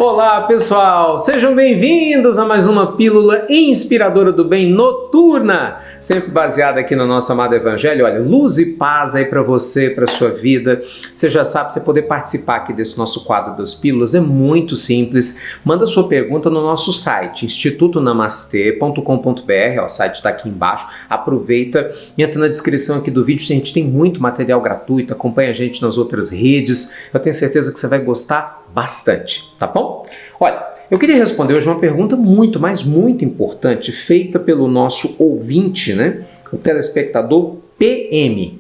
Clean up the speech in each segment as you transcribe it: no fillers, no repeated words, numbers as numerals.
Olá pessoal, sejam bem-vindos a mais uma pílula inspiradora do bem noturna, sempre baseada aqui no nosso amado Evangelho. Olha, luz e paz aí para você, para sua vida. Você já sabe, você poder participar aqui desse nosso quadro das pílulas é muito simples. Manda sua pergunta no nosso site, institutonamastê.com.br, o site está aqui embaixo. Aproveita, entra na descrição aqui do vídeo, a gente tem muito material gratuito, acompanha a gente nas outras redes. Eu tenho certeza que você vai gostar bastante, tá bom? Olha, eu queria responder hoje uma pergunta muito importante, feita pelo nosso ouvinte, né? O telespectador PM.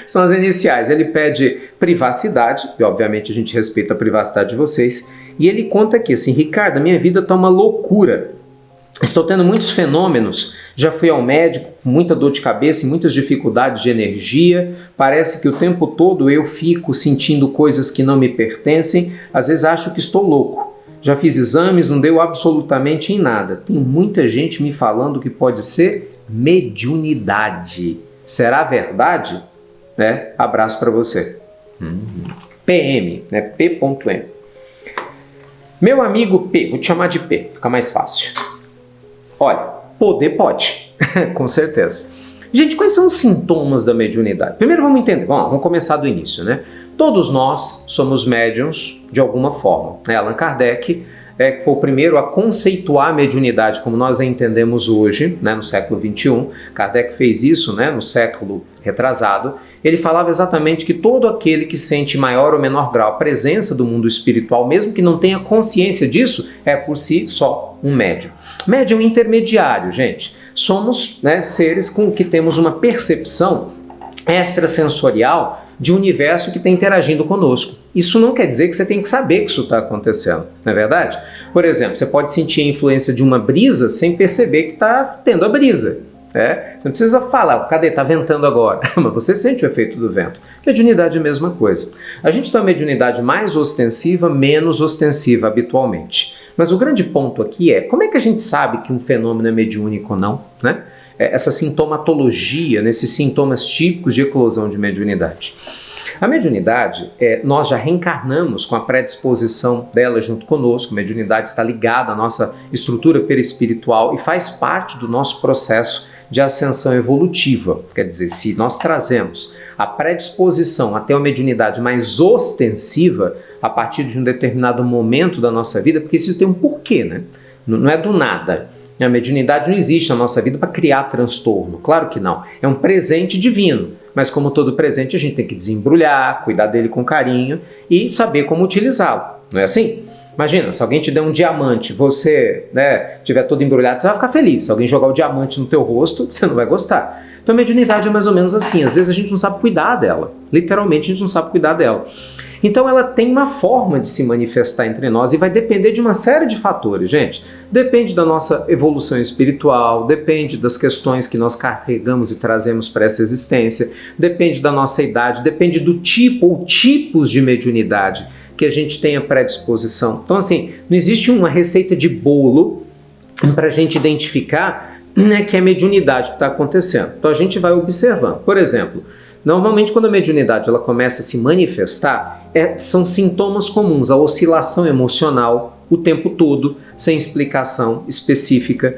São as iniciais. Ele pede privacidade, e obviamente a gente respeita a privacidade de vocês, e ele conta aqui assim: Ricardo, a minha vida tá uma loucura. Estou tendo muitos fenômenos, já fui ao médico com muita dor de cabeça e muitas dificuldades de energia, parece que o tempo todo eu fico sentindo coisas que não me pertencem, às vezes acho que estou louco. Já fiz exames, não deu absolutamente em nada. Tem muita gente me falando que pode ser mediunidade. Será verdade? Né? Abraço para você. PM, né? P.M. Meu amigo P, vou te chamar de P, fica mais fácil. Olha, poder pode, com certeza. Gente, quais são os sintomas da mediunidade? Primeiro vamos entender, vamos começar do início, né? Todos nós somos médiuns de alguma forma, né? Allan Kardec foi o primeiro a conceituar a mediunidade como nós a entendemos hoje, né, no século XXI. Kardec fez isso, né, no século retrasado. Ele falava exatamente que todo aquele que sente maior ou menor grau a presença do mundo espiritual, mesmo que não tenha consciência disso, é por si só um médium. Médium intermediário, gente. Somos, né, seres com que temos uma percepção extrasensorial de um universo que está interagindo conosco. Isso não quer dizer que você tem que saber que isso está acontecendo, não é verdade? Por exemplo, você pode sentir a influência de uma brisa sem perceber que está tendo a brisa. Não precisa falar, cadê? Está ventando agora. Mas você sente o efeito do vento. Mediunidade é a mesma coisa. A gente tem uma mediunidade mais ostensiva, menos ostensiva habitualmente. Mas o grande ponto aqui é, como é que a gente sabe que um fenômeno é mediúnico ou não, né? Essa sintomatologia, nesses sintomas típicos de eclosão de mediunidade. A mediunidade, nós já reencarnamos com a predisposição dela junto conosco. A mediunidade está ligada à nossa estrutura perispiritual e faz parte do nosso processo de ascensão evolutiva. Quer dizer, se nós trazemos a predisposição a ter uma mediunidade mais ostensiva a partir de um determinado momento da nossa vida, porque isso tem um porquê, né? Não é do nada. A mediunidade não existe na nossa vida para criar transtorno, claro que não. É um presente divino, mas como todo presente a gente tem que desembrulhar, cuidar dele com carinho e saber como utilizá-lo, não é assim? Imagina, se alguém te der um diamante, você, né, tiver todo embrulhado, você vai ficar feliz. Se alguém jogar o diamante no teu rosto, você não vai gostar. Então a mediunidade é mais ou menos assim, às vezes a gente não sabe cuidar dela, literalmente a gente não sabe cuidar dela. Então ela tem uma forma de se manifestar entre nós e vai depender de uma série de fatores, gente. Depende da nossa evolução espiritual, depende das questões que nós carregamos e trazemos para essa existência, depende da nossa idade, depende do tipo ou tipos de mediunidade que a gente tenha predisposição. Então assim, não existe uma receita de bolo para a gente identificar, né, que é a mediunidade que está acontecendo. Então a gente vai observando. Por exemplo, normalmente quando a mediunidade ela começa a se manifestar, são sintomas comuns, a oscilação emocional o tempo todo, sem explicação específica.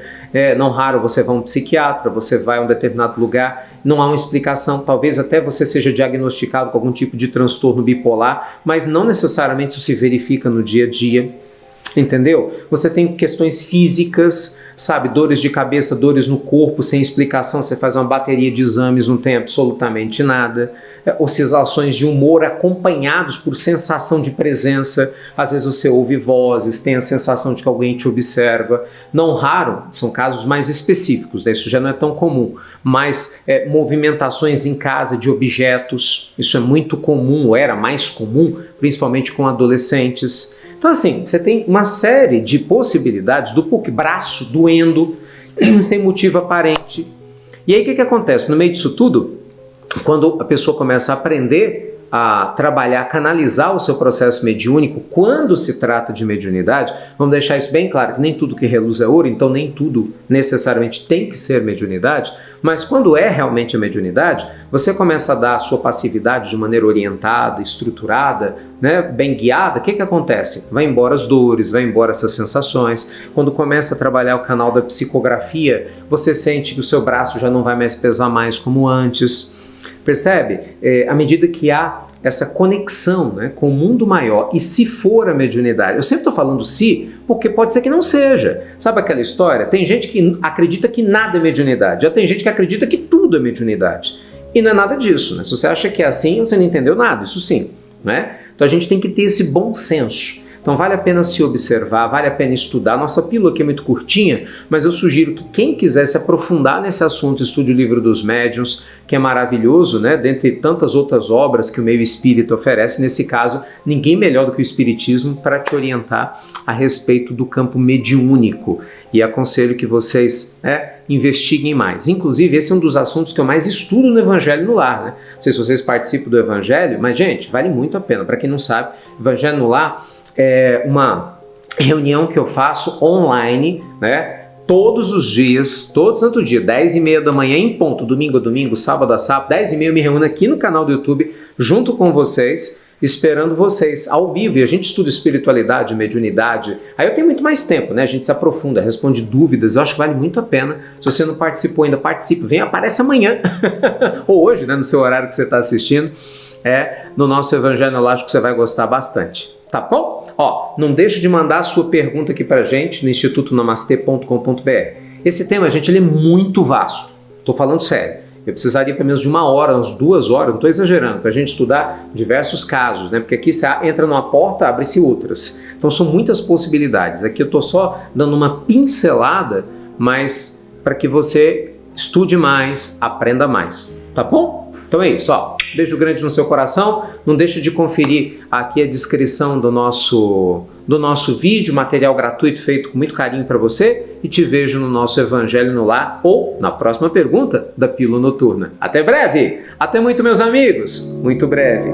Não raro você vai a um psiquiatra, você vai a um determinado lugar, não há uma explicação, talvez até você seja diagnosticado com algum tipo de transtorno bipolar, mas não necessariamente isso se verifica no dia a dia. Entendeu? Você tem questões físicas, sabe, dores de cabeça, dores no corpo, sem explicação, você faz uma bateria de exames, não tem absolutamente nada. Oscilações de humor acompanhados por sensação de presença, às vezes você ouve vozes, tem a sensação de que alguém te observa. Não raro, são casos mais específicos, né? Isso já não é tão comum, mas movimentações em casa de objetos, isso é muito comum, ou era mais comum, principalmente com adolescentes. Então assim, você tem uma série de possibilidades do braço doendo, sem motivo aparente. E aí o que acontece? No meio disso tudo, quando a pessoa começa a aprender a trabalhar, canalizar o seu processo mediúnico quando se trata de mediunidade. Vamos deixar isso bem claro, que nem tudo que reluz é ouro, então nem tudo necessariamente tem que ser mediunidade, mas quando é realmente a mediunidade, você começa a dar a sua passividade de maneira orientada, estruturada, né, bem guiada. O que acontece? Vai embora as dores, vai embora essas sensações. Quando começa a trabalhar o canal da psicografia, você sente que o seu braço já não vai mais pesar mais como antes. Percebe? À medida que há essa conexão, né, com o mundo maior, e se for a mediunidade, eu sempre estou falando se, porque pode ser que não seja. Sabe aquela história? Tem gente que acredita que nada é mediunidade, já tem gente que acredita que tudo é mediunidade. E não é nada disso, né? Se você acha que é assim, você não entendeu nada, isso sim, né? Então a gente tem que ter esse bom senso. Então vale a pena se observar, vale a pena estudar. Nossa pílula aqui é muito curtinha, mas eu sugiro que quem quiser se aprofundar nesse assunto, estude o Livro dos Médiuns, que é maravilhoso, né? Dentre tantas outras obras que o meio espírita oferece, nesse caso, ninguém melhor do que o Espiritismo para te orientar a respeito do campo mediúnico. E aconselho que vocês investiguem mais. Inclusive, esse é um dos assuntos que eu mais estudo no Evangelho no Lar, né? Não sei se vocês participam do Evangelho, mas, gente, vale muito a pena. Para quem não sabe, Evangelho no Lar é uma reunião que eu faço online, né? Todos os dias, todo santo dia, 10h30 da manhã em ponto, domingo a domingo, sábado a sábado, 10h30 eu me reúno aqui no canal do YouTube, junto com vocês, esperando vocês ao vivo, e a gente estuda espiritualidade, mediunidade. Aí eu tenho muito mais tempo, né? A gente se aprofunda, responde dúvidas, eu acho que vale muito a pena. Se você não participou ainda, participe, vem, aparece amanhã, ou hoje, né? No seu horário que você está assistindo, no nosso Evangelho no Lar, acho que você vai gostar bastante. Tá bom? Ó, não deixe de mandar a sua pergunta aqui pra gente no institutonamastê.com.br. Esse tema, gente, ele é muito vasto. Tô falando sério. Eu precisaria pelo menos de 1 hora, umas 2 horas, não estou exagerando, para a gente estudar diversos casos, né? Porque aqui você entra numa porta, abre-se outras. Então são muitas possibilidades. Aqui eu estou só dando uma pincelada, mas para que você estude mais, aprenda mais. Tá bom? Então é isso, ó. Beijo grande no seu coração. Não deixe de conferir aqui a descrição do nosso vídeo, material gratuito feito com muito carinho para você, e te vejo no nosso Evangelho no Lar ou na próxima pergunta da Pílula Noturna. Até breve! Até muito, meus amigos! Muito breve!